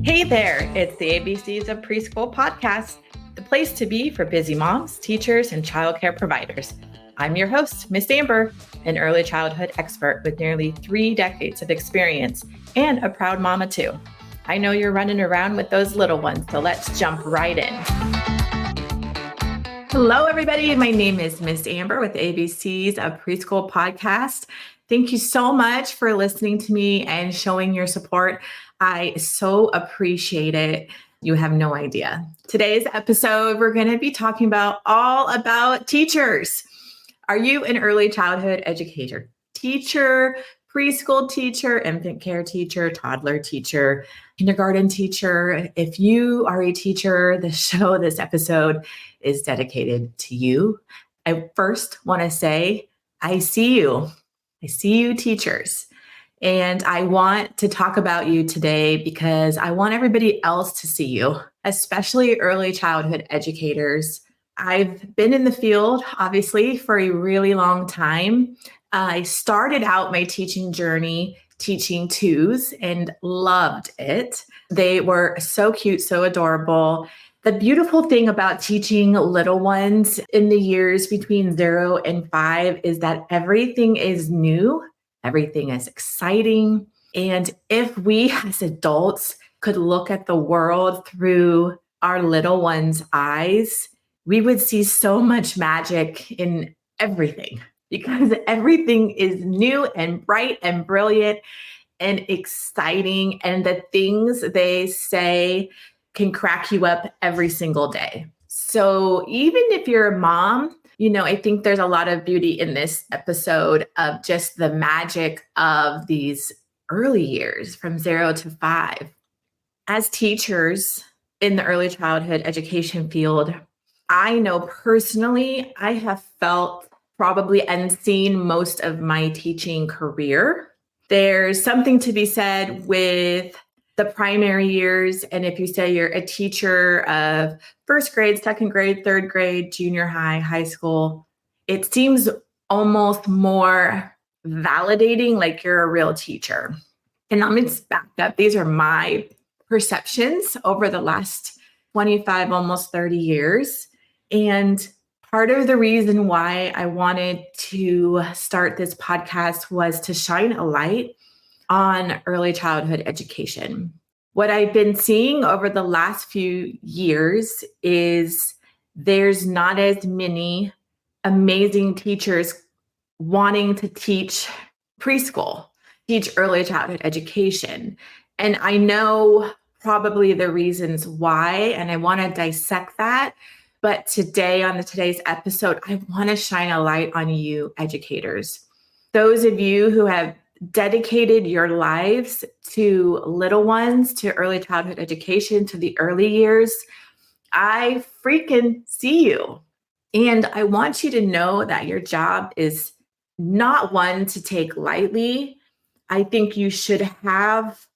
Hey there, it's the ABCs of Preschool podcast, the place to be for busy moms, teachers, and childcare providers. I'm your host, Miss Amber, an early childhood expert with nearly 3 decades of experience and a proud mama too. I know you're running around with those little ones, so let's jump right in. Hello, everybody. My name is Miss Amber with the ABCs of Preschool podcast. Thank you so much for listening to me and showing your support. I so appreciate it. You have no idea. Today's episode, we're going to be talking all about teachers. Are you an early childhood educator, teacher, preschool teacher, infant care teacher, toddler teacher, kindergarten teacher? If you are a teacher, this episode is dedicated to you. I first want to say, I see you. I see you, teachers. And I want to talk about you today because I want everybody else to see you, especially early childhood educators. I've been in the field, obviously, for a really long time. I started out my teaching journey teaching twos and loved it. They were so cute, so adorable. The beautiful thing about teaching little ones in the years between 0 and 5 is that everything is new, everything is exciting. And if we as adults could look at the world through our little ones' eyes, we would see so much magic in everything because everything is new and bright and brilliant and exciting. And the things they say can crack you up every single day. So even if you're a mom, I think there's a lot of beauty in this episode of just the magic of these early years from 0 to 5. As teachers in the early childhood education field, I know personally, I have felt probably unseen most of my teaching career. There's something to be said with the primary years. And if you say you're a teacher of first grade, second grade, third grade, junior high, high school, it seems almost more validating, like you're a real teacher. And I'm just backed up. These are my perceptions over the last 25, almost 30 years. And part of the reason why I wanted to start this podcast was to shine a light on early childhood education. What I've been seeing over the last few years is there's not as many amazing teachers wanting to teach preschool, teach early childhood education. And I know probably the reasons why, and I want to dissect that. But today, on today's episode, I want to shine a light on you, educators. Those of you who have dedicated your lives to little ones, to early childhood education, to the early years, I freaking see you. And I want you to know that your job is not one to take lightly. I think you should have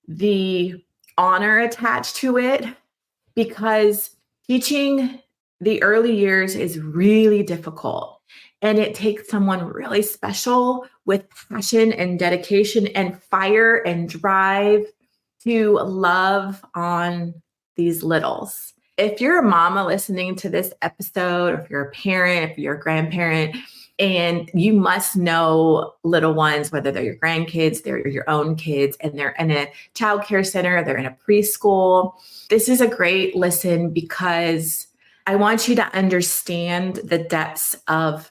the honor attached to it because teaching the early years is really difficult. And it takes someone really special with passion and dedication and fire and drive to love on these littles. If you're a mama listening to this episode, or if you're a parent, if you're a grandparent, and you must know little ones, whether they're your grandkids, they're your own kids, and they're in a childcare center, they're in a preschool, this is a great listen because I want you to understand the depths of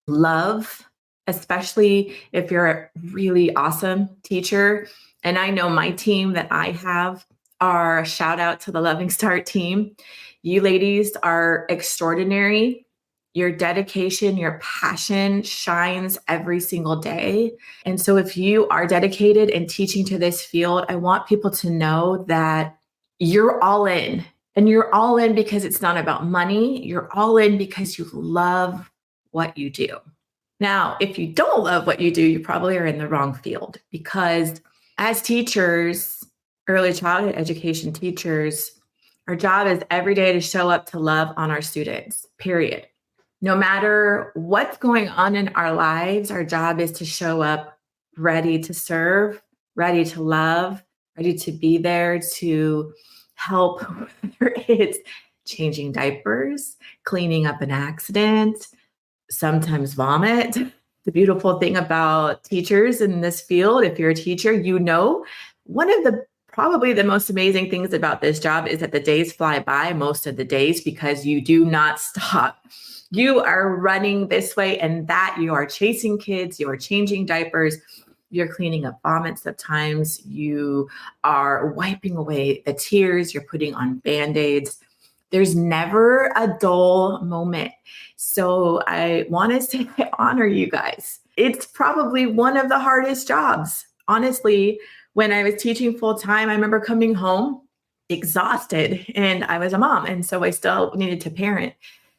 love, especially if you're a really awesome teacher. And I know my team that I have are, shout out to the Loving Start team. You ladies are extraordinary. Your dedication, your passion shines every single day. And so if you are dedicated and teaching to this field, I want people to know that you're all in. And you're all in because it's not about money. You're all in because you love what you do. Now, if you don't love what you do, you probably are in the wrong field because as teachers, early childhood education teachers, our job is every day to show up to love on our students, period. No matter what's going on in our lives, our job is to show up ready to serve ready to love, ready to be there to help, whether it's changing diapers, cleaning up an accident, sometimes vomit. The beautiful thing about teachers in this field, if you're a teacher, one of the probably the most amazing things about this job is that the days fly by most of the days because you do not stop. You are running this way and that. You are chasing kids, you are changing diapers, you're cleaning up vomits at times, you are wiping away the tears, you're putting on Band-Aids. There's never a dull moment. So I want to say I honor you guys. It's probably one of the hardest jobs. Honestly, when I was teaching full time, I remember coming home exhausted and I was a mom. And so I still needed to parent.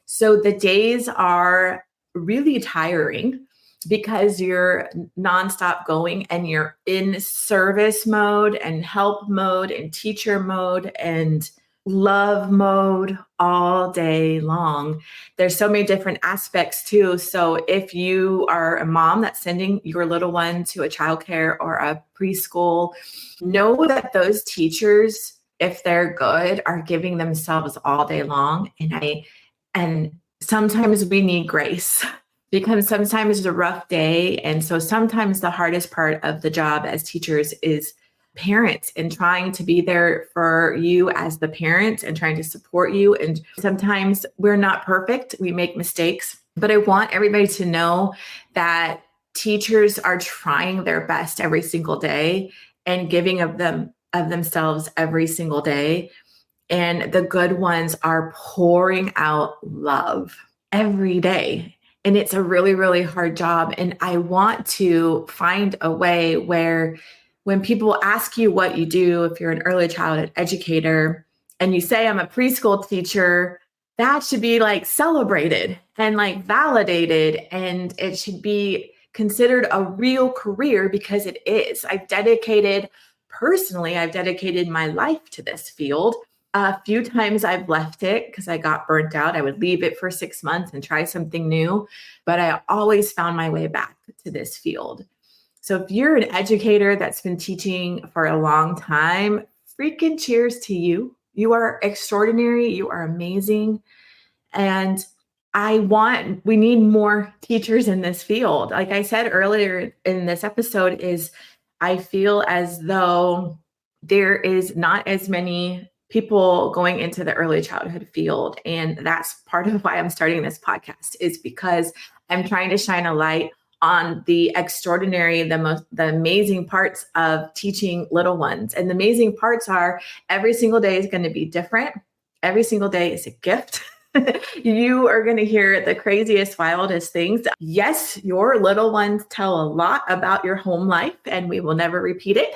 So the days are really tiring because you're nonstop going and you're in service mode and help mode and teacher mode and love mode all day long. There's so many different aspects too. So if you are a mom that's sending your little one to a childcare or a preschool, know that those teachers, if they're good, are giving themselves all day long. And sometimes we need grace because sometimes it's a rough day. And so sometimes the hardest part of the job as teachers is parents and trying to be there for you as the parent and trying to support you. And sometimes we're not perfect. We make mistakes, but I want everybody to know that teachers are trying their best every single day and giving of themselves every single day. And the good ones are pouring out love every day. And it's a really, really hard job. And I want to find a way where when people ask you what you do, if you're an early childhood educator and you say, I'm a preschool teacher, that should be like celebrated and like validated. And it should be considered a real career because it is. I've dedicated my life to this field. A few times I've left it because I got burnt out. I would leave it for 6 months and try something new, but I always found my way back to this field. So if you're an educator that's been teaching for a long time, freaking cheers to you. You are extraordinary. You are amazing. And we need more teachers in this field. Like I said earlier in this episode, I feel as though there is not as many people going into the early childhood field. And that's part of why I'm starting this podcast, is because I'm trying to shine a light on the extraordinary, the amazing parts of teaching little ones. And the amazing parts are every single day is going to be different. Every single day is a gift. You are going to hear the craziest, wildest things. Yes, your little ones tell a lot about your home life, and we will never repeat it.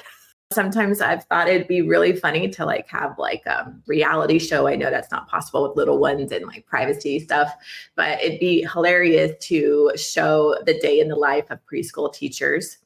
Sometimes I've thought it'd be really funny to have a reality show. I know that's not possible with little ones and privacy stuff, but it'd be hilarious to show the day in the life of preschool teachers.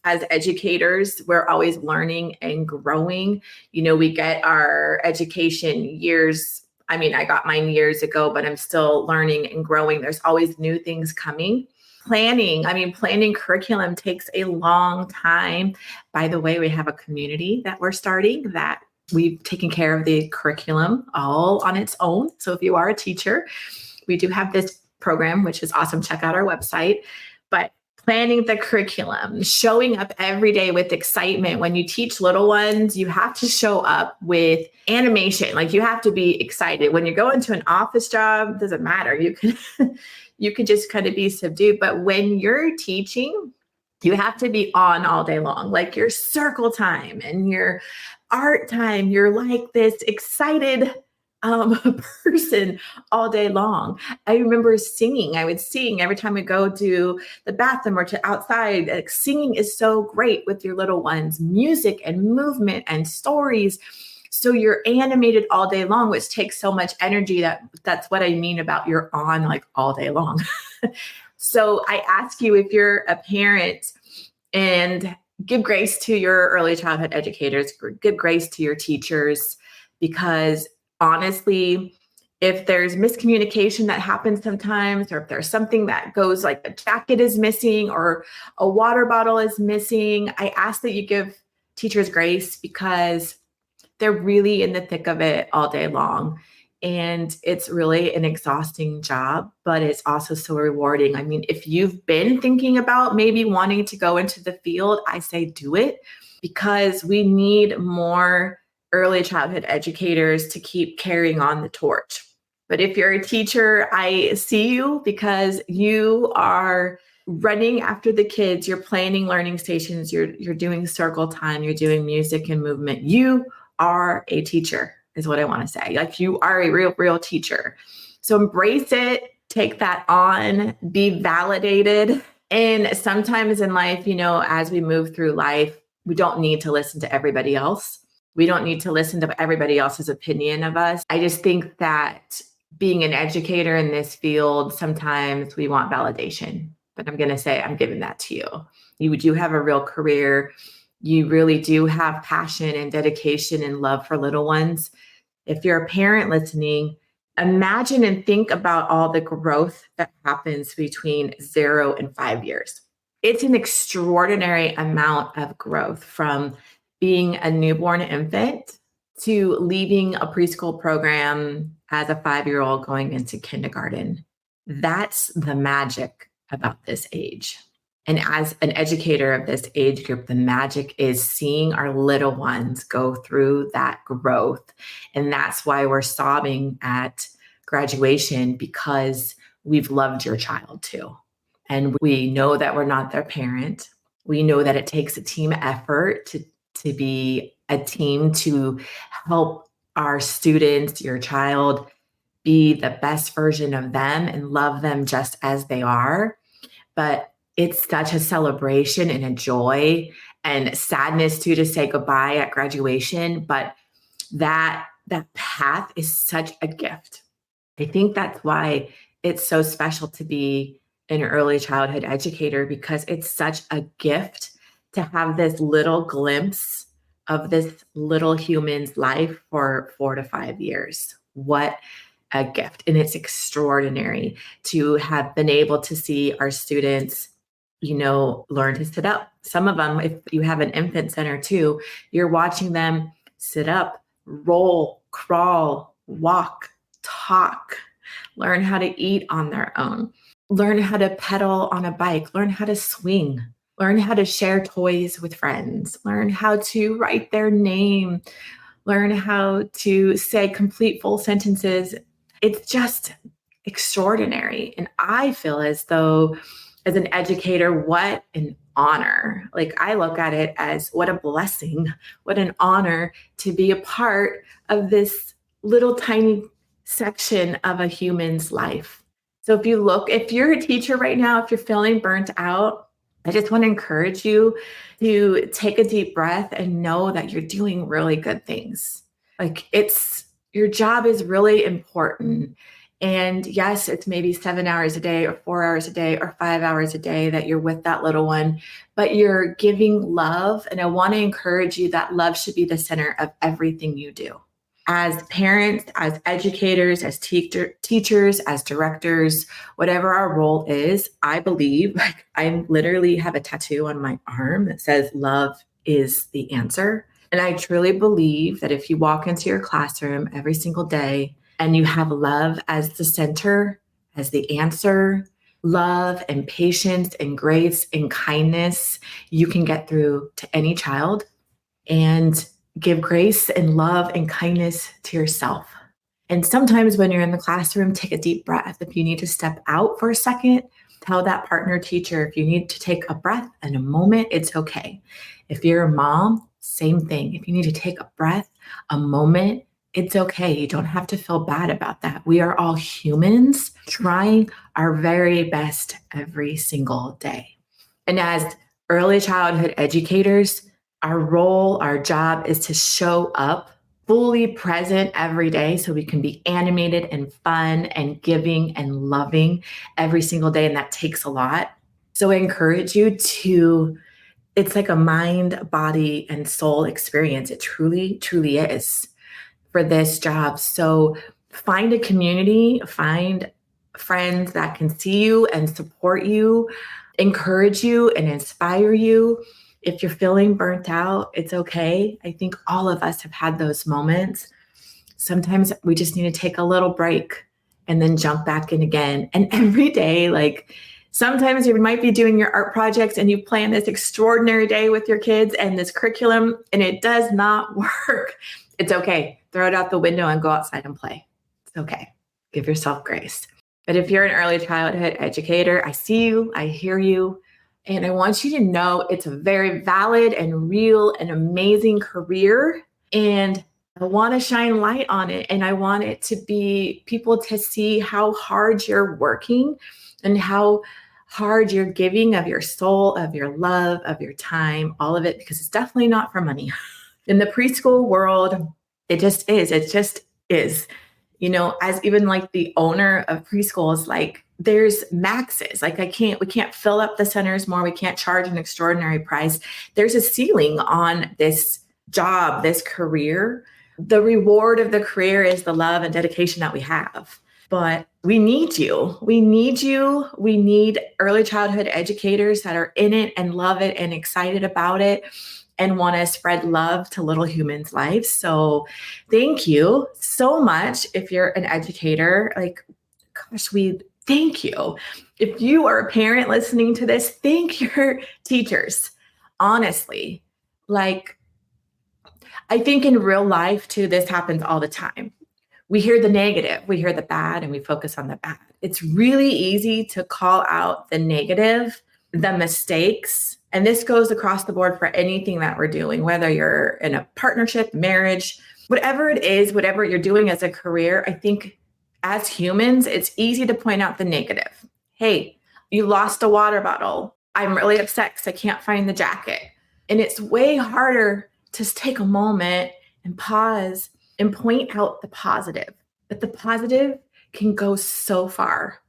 As educators, we're always learning and growing. We get our education years. I mean, I got mine years ago, but I'm still learning and growing. There's always new things coming. Planning curriculum takes a long time. By the way, we have a community that we're starting that we've taken care of the curriculum all on its own. So if you are a teacher, we do have this program, which is awesome. Check out our website. But planning the curriculum, showing up every day with excitement. When you teach little ones, you have to show up with animation. You have to be excited. When you go into an office job, it doesn't matter. You can just kind of be subdued. But when you're teaching, you have to be on all day long, your circle time and your art time. You're like this excited person all day long. I remember singing. I would sing every time we go to the bathroom or to outside. Singing is so great with your little ones. Music and movement and stories. So you're animated all day long, which takes so much energy. That's what I mean about you're on all day long. So I ask you, if you're a parent, and give grace to your early childhood educators, give grace to your teachers, because honestly, if there's miscommunication that happens sometimes, or if there's something that goes a jacket is missing or a water bottle is missing, I ask that you give teachers grace because they're really in the thick of it all day long. And it's really an exhausting job, but it's also so rewarding. I mean, if you've been thinking about maybe wanting to go into the field, I say do it because we need more early childhood educators to keep carrying on the torch. But if you're a teacher, I see you because you are running after the kids, you're planning learning stations, you're doing circle time, you're doing music and movement. You are a teacher, is what I want to say. Like you are a real teacher. So embrace it, take that on, be validated. And sometimes in life, as we move through life, we don't need to listen to everybody else. We don't need to listen to everybody else's opinion of us. I just think that being an educator in this field, sometimes we want validation. But I'm going to say, I'm giving that to you. You do have a real career. You really do have passion and dedication and love for little ones. If you're a parent listening, imagine and think about all the growth that happens between 0 and 5 years. It's an extraordinary amount of growth from being a newborn infant to leaving a preschool program as a 5-year-old going into kindergarten. That's the magic about this age. And as an educator of this age group, the magic is seeing our little ones go through that growth. And that's why we're sobbing at graduation, because we've loved your child too. And we know that we're not their parent. We know that it takes a team effort to be a team to help our students, your child, be the best version of them and love them just as they are. But it's such a celebration and a joy and sadness too to say goodbye at graduation. But that path is such a gift. I think that's why it's so special to be an early childhood educator, because it's such a gift to have this little glimpse of this little human's life for 4 to 5 years. What a gift. And it's extraordinary to have been able to see our students, learn to sit up. Some of them, if you have an infant center too, you're watching them sit up, roll, crawl, walk, talk, learn how to eat on their own, learn how to pedal on a bike, learn how to swing, learn how to share toys with friends, learn how to write their name, learn how to say complete full sentences. It's just extraordinary. And I feel as though, as an educator, what an honor. Like, I look at it as what a blessing, what an honor to be a part of this little tiny section of a human's life. So if you're a teacher right now, if you're feeling burnt out, I just want to encourage you to take a deep breath and know that you're doing really good things. Like, your job is really important. And yes, it's maybe 7 hours a day or 4 hours a day or 5 hours a day that you're with that little one, but you're giving love. And I want to encourage you that love should be the center of everything you do. As parents, as educators, as teachers, as directors, whatever our role is, I believe, like, I literally have a tattoo on my arm that says love is the answer. And I truly believe that if you walk into your classroom every single day and you have love as the center, as the answer, love and patience and grace and kindness, you can get through to any child and give grace and love and kindness to yourself. And sometimes when you're in the classroom, take a deep breath. If you need to step out for a second, tell that partner teacher, if you need to take a breath and a moment, it's okay. If you're a mom, same thing. If you need to take a breath, a moment, it's okay. You don't have to feel bad about that. We are all humans trying our very best every single day. And as early childhood educators, our role, our job is to show up fully present every day so we can be animated and fun and giving and loving every single day. And that takes a lot. So I encourage you it's like a mind, body, and soul experience. It truly, truly is for this job. So find a community, find friends that can see you and support you, encourage you and inspire you. If you're feeling burnt out, it's okay. I think all of us have had those moments. Sometimes we just need to take a little break and then jump back in again. And every day, like sometimes you might be doing your art projects and you plan this extraordinary day with your kids and this curriculum, and it does not work. It's okay. Throw it out the window and go outside and play. It's okay. Give yourself grace. But if you're an early childhood educator, I see you, I hear you, and I want you to know it's a very valid and real and amazing career. And I want to shine light on it. And I want it to be people to see how hard you're working and how hard you're giving of your soul, of your love, of your time, all of it, because it's definitely not for money. In the preschool world, it just is. It just is. You know, as even like the owner of preschools, like there's maxes. Like we can't fill up the centers more. We can't charge an extraordinary price. There's a ceiling on this job, this career. The reward of the career is the love and dedication that we have. But we need you. We need you. We need early childhood educators that are in it and love it and excited about it and want to spread love to little humans' lives. So thank you so much. If you're an educator, like, gosh, we thank you. If you are a parent listening to this, thank your teachers. Honestly, like, I think in real life too, this happens all the time. We hear the negative, we hear the bad, and we focus on the bad. It's really easy to call out the negative, the mistakes. And this goes across the board for anything that we're doing, whether you're in a partnership, marriage, whatever it is, whatever you're doing as a career. I think as humans, it's easy to point out the negative. Hey, you lost a water bottle. I'm really upset because I can't find the jacket. And it's way harder to take a moment and pause and point out the positive. But the positive can go so far,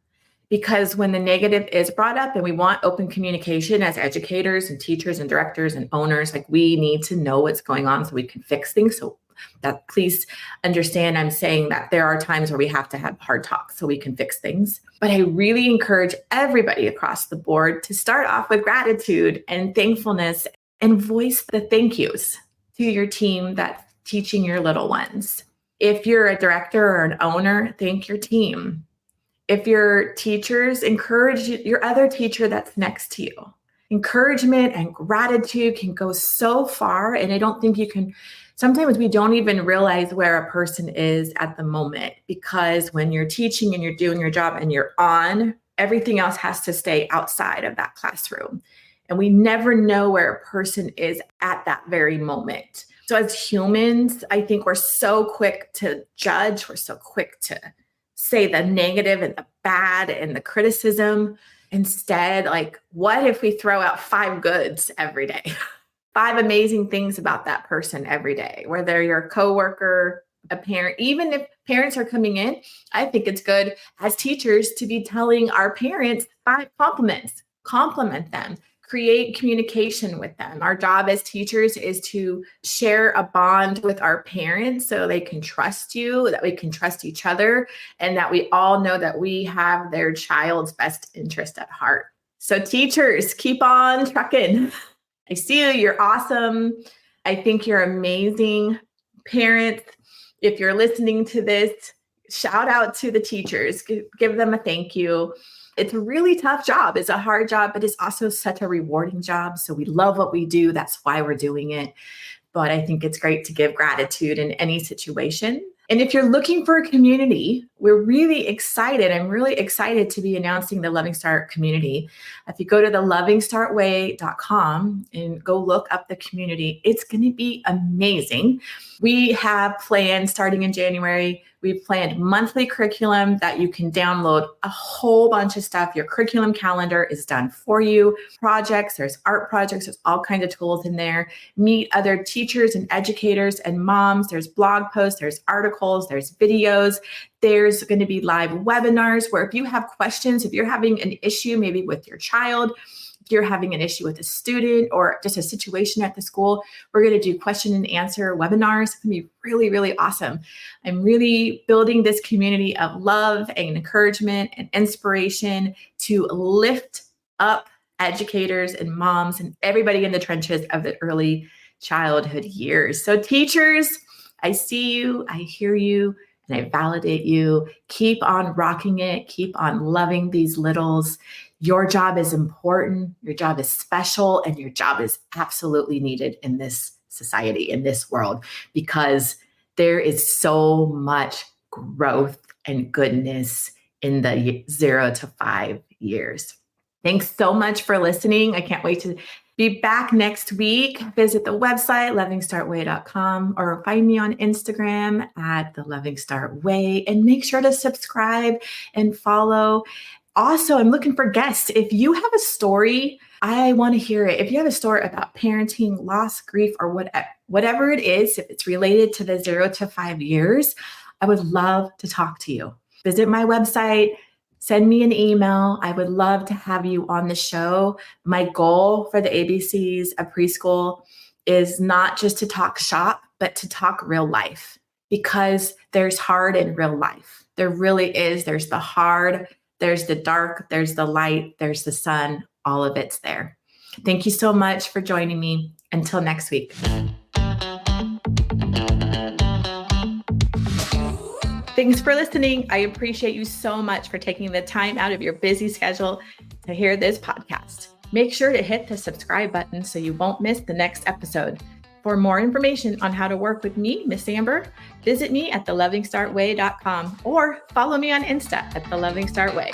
because when the negative is brought up, and we want open communication as educators and teachers and directors and owners, like we need to know what's going on so we can fix things. So that, please understand, I'm saying that there are times where we have to have hard talks so we can fix things. But I really encourage everybody across the board to start off with gratitude and thankfulness and voice the thank yous to your team that's teaching your little ones. If you're a director or an owner, thank your team. If you're teachers, encourage your other teacher that's next to you. Encouragement and gratitude can go so far. And I don't think you can, sometimes we don't even realize where a person is at the moment, because when you're teaching and you're doing your job and you're on, everything else has to stay outside of that classroom. And we never know where a person is at that very moment. So as humans, I think we're so quick to judge. We're so quick to say the negative and the bad and the criticism. Instead, like, what if we throw out 5 goods every day? 5 amazing things about that person every day, whether you're a coworker, a parent. Even if parents are coming in, I think it's good as teachers to be telling our parents 5 compliments, compliment them, create communication with them. Our job as teachers is to share a bond with our parents so they can trust you, that we can trust each other, and that we all know that we have their child's best interest at heart. So teachers, keep on trucking. I see you. You're awesome. I think you're amazing. Parents, if you're listening to this, shout out to the teachers. Give them a thank you. It's a really tough job. It's a hard job, but it's also such a rewarding job. So we love what we do. That's why we're doing it. But I think it's great to give gratitude in any situation. And if you're looking for a community, we're really excited. I'm really excited to be announcing the Loving Start community. If you go to the lovingstartway.com and go look up the community, it's going to be amazing. We have plans starting in January. We've planned monthly curriculum that you can download a whole bunch of stuff. Your curriculum calendar is done for you. Projects, there's art projects, there's all kinds of tools in there. Meet other teachers and educators and moms. There's blog posts, there's articles, there's videos. There's going to be live webinars where if you have questions, if you're having an issue maybe with your child, if you're having an issue with a student or just a situation at the school, we're going to do question and answer webinars. It's going to be really, really awesome. I'm really building this community of love and encouragement and inspiration to lift up educators and moms and everybody in the trenches of the early childhood years. So teachers, I see you, I hear you, and I validate you. Keep on rocking it. Keep on loving these littles. Your job is important. Your job is special, and your job is absolutely needed in this society, in this world, because there is so much growth and goodness in the 0 to 5 years. Thanks so much for listening. I can't wait to be back next week. Visit the website, lovingstartway.com, or find me on Instagram at the Loving Start Way, and make sure to subscribe and follow. Also, I'm looking for guests. If you have a story, I want to hear it. If you have a story about parenting, loss, grief, or whatever it is, if it's related to the 0 to 5 years, I would love to talk to you. Visit my website, send me an email. I would love to have you on the show. My goal for the ABCs of Preschool is not just to talk shop, but to talk real life, because there's hard in real life. There really is. There's the hard, there's the dark, there's the light, there's the sun. All of it's there. Thank you so much for joining me. Until next week. Thanks for listening. I appreciate you so much for taking the time out of your busy schedule to hear this podcast. Make sure to hit the subscribe button so you won't miss the next episode. For more information on how to work with me, Miss Amber, visit me at thelovingstartway.com or follow me on Insta at The Loving Start Way.